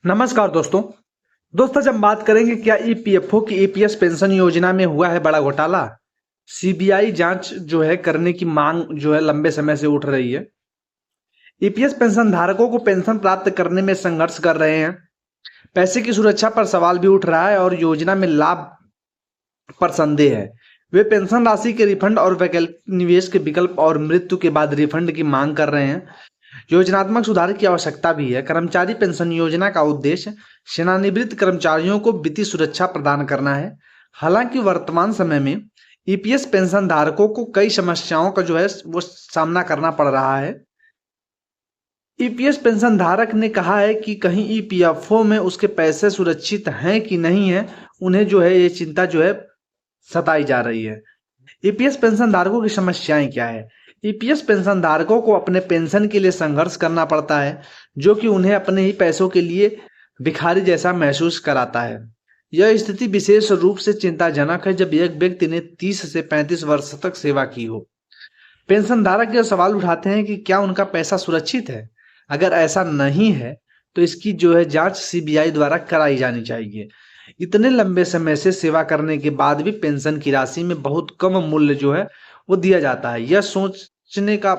नमस्कार दोस्तों जब बात करेंगे क्या ईपीएफओ की ईपीएस पेंशन योजना में हुआ है बड़ा घोटाला। सीबीआई जांच जो है करने की मांग जो है लंबे समय से उठ रही है। ईपीएस पेंशन धारकों को पेंशन प्राप्त करने में संघर्ष कर रहे हैं। पैसे की सुरक्षा पर सवाल भी उठ रहा है और योजना में लाभ पर संदेह है। वे पेंशन राशि के रिफंड और वैकल्पिक निवेश के विकल्प और मृत्यु के बाद रिफंड की मांग कर रहे हैं। योजनात्मक सुधार की आवश्यकता भी है। कर्मचारी पेंशन योजना का उद्देश्य सेवानिवृत्त कर्मचारियों को वित्तीय सुरक्षा प्रदान करना है। हालांकि वर्तमान समय में ईपीएस पेंशन धारकों को कई समस्याओं का जो है वो सामना करना पड़ रहा है। ईपीएस पेंशन धारक ने कहा है कि कहीं ईपीएफओ में उसके पैसे सुरक्षित हैं कि नहीं है, उन्हें जो है ये चिंता जो है सताई जा रही है। ईपीएस पेंशन धारकों की समस्याएं क्या है? ईपीएस पेंशन धारकों को अपने पेंशन के लिए संघर्ष करना पड़ता है, जो कि उन्हें अपने ही पैसों के लिए भिखारी जैसा महसूस कराता है। यह स्थिति विशेष रूप से चिंताजनक है जब एक व्यक्ति ने 30 से 35 वर्ष तक सेवा की हो। पेंशन धारक यह सवाल उठाते हैं कि क्या उनका पैसा सुरक्षित है। अगर ऐसा नहीं है तो इसकी जो है जांच सीबीआई द्वारा कराई जानी चाहिए। इतने लंबे समय से सेवा करने के बाद भी पेंशन की राशि में बहुत कम मूल्य जो है वो दिया जाता है। यह सोचने का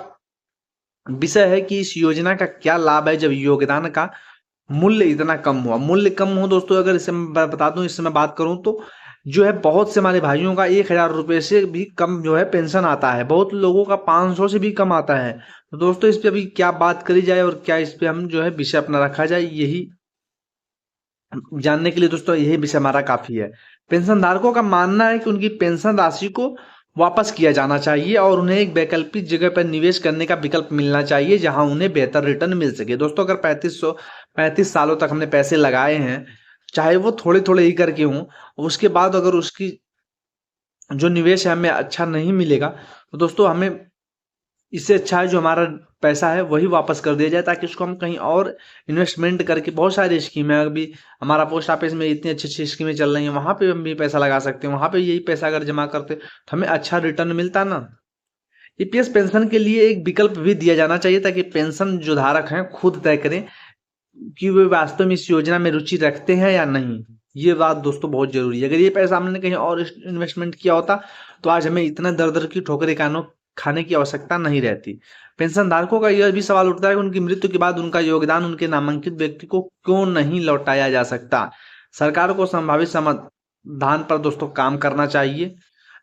विषय है कि इस योजना का क्या लाभ है जब योगदान का मूल्य इतना कम हुआ। मूल्य कम हो दोस्तों, अगर इसे मैं बता दूं, इससे मैं बात करूं तो जो है बहुत से हमारे भाइयों का 1000 रुपये से भी कम जो है पेंशन आता है। बहुत लोगों का 500 से भी कम आता है। तो दोस्तों इस पे अभी क्या बात करी जाए और क्या इस पे हम जो है विषय अपना रखा जाए, यही जानने के लिए दोस्तों यही विषय हमारा काफी है। पेंशन धारकों का मानना है कि उनकी पेंशन राशि को वापस किया जाना चाहिए और उन्हें एक वैकल्पिक जगह पर निवेश करने का विकल्प मिलना चाहिए जहां उन्हें बेहतर रिटर्न मिल सके। दोस्तों अगर 35 सालों तक हमने पैसे लगाए हैं, चाहे वो थोड़े थोड़े ही करके हों, उसके बाद अगर उसकी जो निवेश है हमें अच्छा नहीं मिलेगा तो दोस्तों हमें इससे अच्छा है जो हमारा पैसा है वही वापस कर दिया जाए, ताकि उसको हम कहीं और इन्वेस्टमेंट करके, बहुत सारी स्कीमें अभी हमारा पोस्ट ऑफिस में इतनी अच्छी अच्छी स्कीमें चल रही हैं, वहां पे हम भी पैसा लगा सकते हैं। वहां पे यही पैसा अगर जमा करते तो हमें अच्छा रिटर्न मिलता ना। ईपीएस पेंशन के लिए एक विकल्प भी दिया जाना चाहिए ताकि पेंशन जो धारक हैं खुद तय करें कि वे वास्तव में इस योजना में रुचि रखते हैं या नहीं। ये बात दोस्तों बहुत जरूरी है। अगर ये पैसा हमने कहीं और इन्वेस्टमेंट किया होता तो आज हमें इतना दर दर की ठोकरें खाने की आवश्यकता नहीं रहती। पेंशन धारकों का यह भी सवाल उठता है कि उनकी मृत्यु के बाद उनका योगदान उनके नामांकित व्यक्ति को क्यों नहीं लौटाया जा सकता। सरकार को संभावित समाधान पर दोस्तों काम करना चाहिए।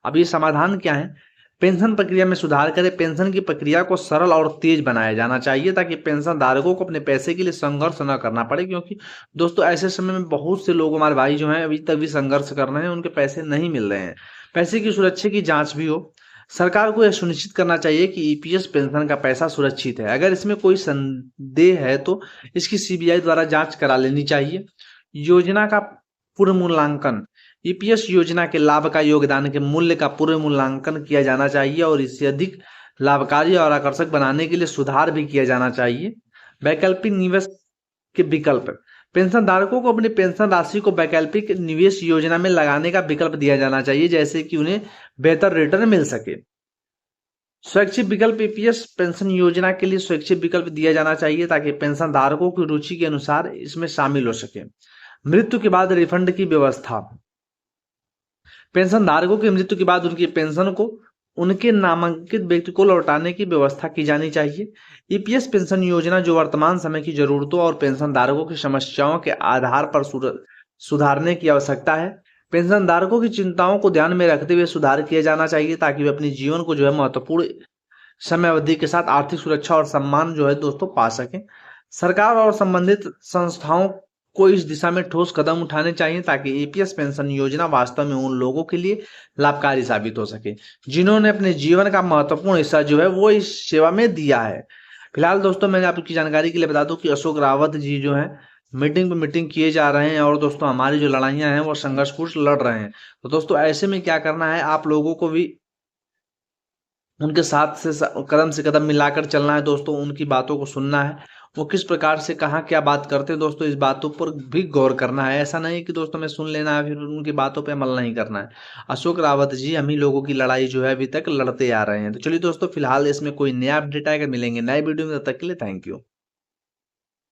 अब ये समाधान क्या है? पेंशन प्रक्रिया में सुधार करें। पेंशन की प्रक्रिया को सरल और तेज बनाया जाना चाहिए ताकि पेंशन धारकों को अपने पैसे के लिए संघर्ष न करना पड़े, क्योंकि दोस्तों ऐसे समय में बहुत से लोग, हमारे भाई जो हैं, अभी तक भी संघर्ष कर रहे हैं, उनके पैसे नहीं मिल रहे हैं। पैसे की सुरक्षा की जांच भी हो। सरकार को यह सुनिश्चित करना चाहिए कि ईपीएस पेंशन का पैसा सुरक्षित है। अगर इसमें कोई संदेह है तो इसकी सीबीआई द्वारा जांच करा लेनी चाहिए। योजना का पूर्व मूल्यांकन। ईपीएस योजना के लाभ का योगदान के मूल्य का पूर्व मूल्यांकन किया जाना चाहिए और इसे अधिक लाभकारी और आकर्षक बनाने के लिए सुधार भी किया जाना चाहिए। वैकल्पिक निवेश के विकल्प। पेंशन धारकों को अपनी पेंशन राशि को वैकल्पिक निवेश योजना में लगाने का विकल्प दिया जाना चाहिए, जैसे कि उन्हें बेहतर रिटर्न मिल सके। स्वैच्छिक विकल्प। ईपीएस पेंशन योजना के लिए स्वैच्छिक विकल्प दिया जाना चाहिए ताकि पेंशन धारकों की रुचि के अनुसार इसमें शामिल हो सके। मृत्यु के बाद रिफंड की व्यवस्था। पेंशन धारकों की मृत्यु के बाद उनकी पेंशन को उनके नामांकित व्यक्ति को लौटाने की व्यवस्था की जानी चाहिए। ईपीएस पेंशन योजना जो वर्तमान समय की जरूरतों और पेंशन धारकों की समस्याओं के आधार पर सुधारने की आवश्यकता है। पेंशन धारकों की चिंताओं को ध्यान में रखते हुए सुधार किया जाना चाहिए ताकि वे अपने जीवन को जो है महत्वपूर्ण समय अवधि के साथ आर्थिक सुरक्षा और सम्मान जो है दोस्तों पा सकें। सरकार और संबंधित संस्थाओं को इस दिशा में ठोस कदम उठाने चाहिए ताकि ईपीएस पेंशन योजना वास्तव में उन लोगों के लिए लाभकारी साबित हो सके जिन्होंने अपने जीवन का महत्वपूर्ण हिस्सा जो है वो इस सेवा में दिया है। फिलहाल दोस्तों मैंने आपकी जानकारी के लिए बता दूं कि अशोक रावत जी जो है मीटिंग पे मीटिंग किए जा रहे हैं और दोस्तों हमारी जो लड़ाइयां हैं वो संघर्षपूर्ण लड़ रहे हैं। तो दोस्तों ऐसे में क्या करना है, आप लोगों को भी उनके साथ से कदम मिलाकर चलना है दोस्तों। उनकी बातों को सुनना है, वो किस प्रकार से कहाँ क्या बात करते हैं दोस्तों, इस बातों पर भी गौर करना है। ऐसा नहीं कि दोस्तों में सुन लेना है फिर उनकी बातों पे अमल नहीं करना है। अशोक रावत जी हम ही लोगों की लड़ाई जो है अभी तक लड़ते आ रहे हैं। तो चलिए दोस्तों फिलहाल इसमें कोई नया अपडेट आएगा, मिलेंगे नए वीडियो में, तब तक के लिए थैंक यू।